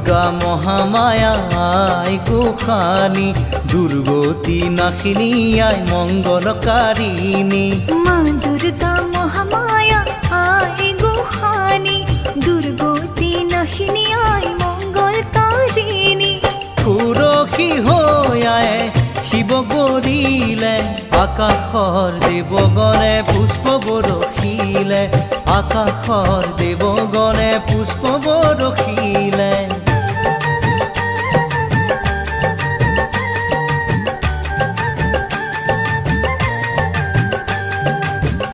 দুৰ্গা মহামায়া আই গোসানী দুৰ্গতি নাশিনী আই মঙ্গলকাৰিণী মা দুৰ্গা মহামায়া আই গোসানী দুৰ্গতি নাশিনী আই মঙ্গলকাৰিণী সুৰসী হৈ আয়ে শিৱ গৰিলে আকাশৰ দেৱগণে পুষ্প বৰষিলে আকাশৰ দেৱগণে পুষ্প